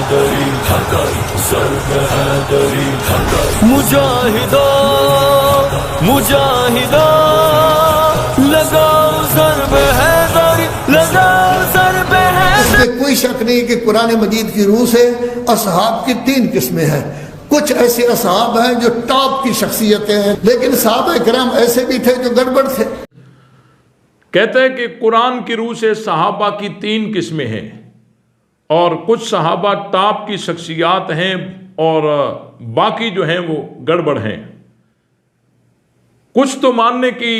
حیدری مجاہدو مجاہدو لگاؤ ضرب حیدری، لگاؤ ضرب حیدری۔ اس میں کوئی شک نہیں کہ قرآن مجید کی روح سے اصحاب کی 3 قسمیں ہیں۔ کچھ ایسے اصحاب ہیں جو ٹاپ کی شخصیتیں ہیں، لیکن صحابہ کرام ایسے بھی تھے جو گڑبڑ تھے۔ کہتے ہیں کہ قرآن کی روح سے صحابہ کی 3 قسمیں ہیں، اور کچھ صحابہ ٹاپ کی شخصیات ہیں اور باقی جو ہیں وہ گڑبڑ ہیں۔ کچھ تو ماننے کی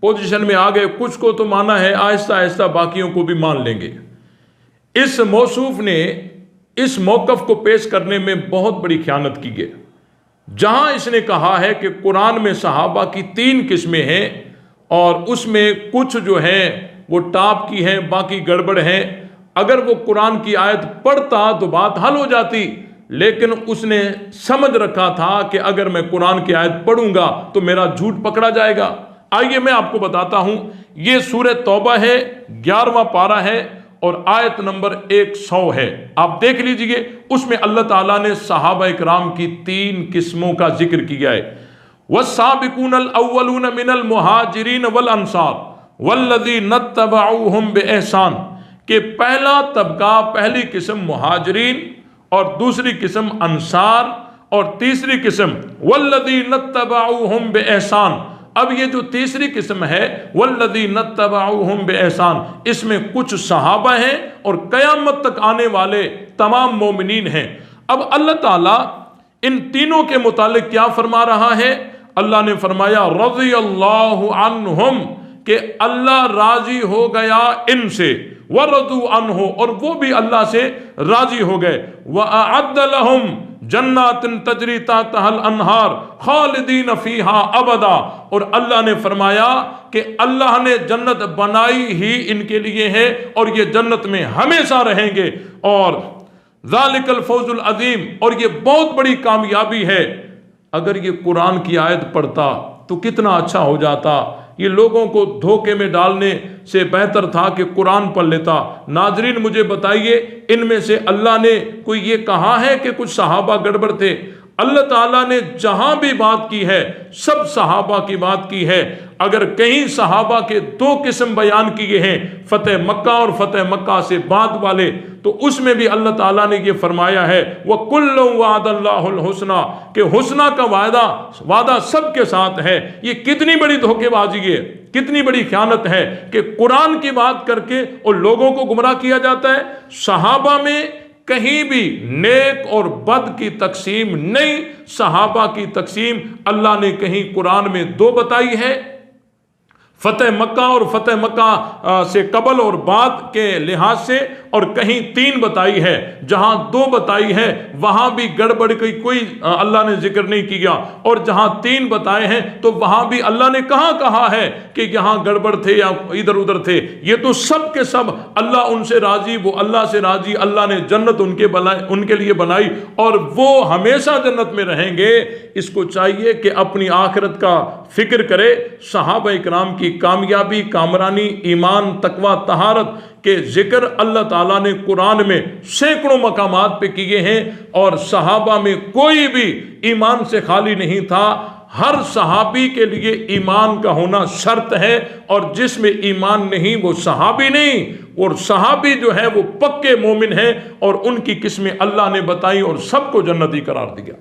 پوزیشن میں آ گئے، کچھ کو تو مانا ہے، آہستہ آہستہ باقیوں کو بھی مان لیں گے۔ اس موصوف نے اس موقف کو پیش کرنے میں بہت بڑی خیانت کی ہے، جہاں اس نے کہا ہے کہ قرآن میں صحابہ کی 3 قسمیں ہیں اور اس میں کچھ جو ہیں وہ ٹاپ کی ہیں، باقی گڑبڑ ہیں۔ اگر وہ قرآن کی آیت پڑھتا تو بات حل ہو جاتی، لیکن اس نے سمجھ رکھا تھا کہ اگر میں قرآن کی آیت پڑھوں گا تو میرا جھوٹ پکڑا جائے گا۔ آئیے میں آپ کو بتاتا ہوں، یہ سورہ توبہ ہے، 11واں پارہ ہے اور آیت نمبر 100 ہے۔ آپ دیکھ لیجئے، اس میں اللہ تعالیٰ نے صحابہ اکرام کی 3 قسموں کا ذکر کیا ہے۔ والسابقون الاولون من المہاجرین والانصار والذین اتبعوہم بإحسان، کہ پہلا طبقہ، پہلی قسم مہاجرین اور دوسری قسم انصار اور تیسری قسم والذین اتبعوہم بإحسان۔ اب یہ جو تیسری قسم ہے والذین اتبعوہم بإحسان، اس میں کچھ صحابہ ہیں اور قیامت تک آنے والے تمام مومنین ہیں۔ اب اللہ تعالیٰ ان تینوں کے متعلق کیا فرما رہا ہے؟ اللہ نے فرمایا رضی اللہ عنہم، کہ اللہ راضی ہو گیا ان سے، ورضوا عنہ، اور وہ بھی اللہ سے راضی ہو گئے، وَأَعَدَّ لَهُمْ جنات تجری تحتها الانہار خالدین فیہا ابدا، اور اللہ نے فرمایا کہ اللہ نے جنت بنائی ہی ان کے لیے ہے اور یہ جنت میں ہمیشہ رہیں گے، اور ذالک الفوز العظیم، اور یہ بہت بڑی کامیابی ہے۔ اگر یہ قرآن کی آیت پڑھتا تو کتنا اچھا ہو جاتا۔ یہ لوگوں کو دھوکے میں ڈالنے سے بہتر تھا کہ قرآن پڑھ لیتا۔ ناظرین مجھے بتائیے، ان میں سے اللہ نے کوئی یہ کہا ہے کہ کچھ صحابہ گڑبڑ تھے؟ اللہ تعالیٰ نے جہاں بھی بات کی ہے سب صحابہ کی بات کی ہے۔ اگر کہیں صحابہ کے 2 قسم بیان کیے ہیں، فتح مکہ اور فتح مکہ سے بعد والے، تو اس میں بھی اللہ تعالیٰ نے یہ فرمایا ہے وَكُلٌّ وَعَدَ اللَّهُ الْحُسْنَى، کہ حسنہ کا وعدہ سب کے ساتھ ہے۔ یہ کتنی بڑی دھوکے بازی ہے، کتنی بڑی خیانت ہے کہ قرآن کی بات کر کے اور لوگوں کو گمراہ کیا جاتا ہے۔ صحابہ میں کہیں بھی نیک اور بد کی تقسیم نہیں، صحابہ کی تقسیم اللہ نے کہیں قرآن میں 2 بتائی ہے، فتح مکہ اور فتح مکہ سے قبل اور بعد کے لحاظ سے، اور کہیں 3 بتائی ہے۔ جہاں 2 بتائی ہے وہاں بھی گڑبڑ کی کوئی اللہ نے ذکر نہیں کیا، اور جہاں 3 بتائے ہیں تو وہاں بھی اللہ نے کہا ہے کہ یہاں گڑبڑ تھے یا ادھر ادھر تھے۔ یہ تو سب کے سب اللہ ان سے راضی، وہ اللہ سے راضی، اللہ نے جنت ان کے لیے بنائی اور وہ ہمیشہ جنت میں رہیں گے۔ اس کو چاہیے کہ اپنی آخرت کا فکر کرے۔ صحابہ اکرام کی کامیابی، کامرانی، ایمان، تقوی، طہارت کے ذکر اللہ تعالیٰ نے قرآن میں سینکڑوں مقامات پہ کیے ہیں، اور صحابہ میں کوئی بھی ایمان سے خالی نہیں تھا۔ ہر صحابی کے لیے ایمان کا ہونا شرط ہے، اور جس میں ایمان نہیں وہ صحابی نہیں، اور صحابی جو ہے وہ پکے مومن ہیں، اور ان کی قسمیں اللہ نے بتائی اور سب کو جنتی قرار دیا۔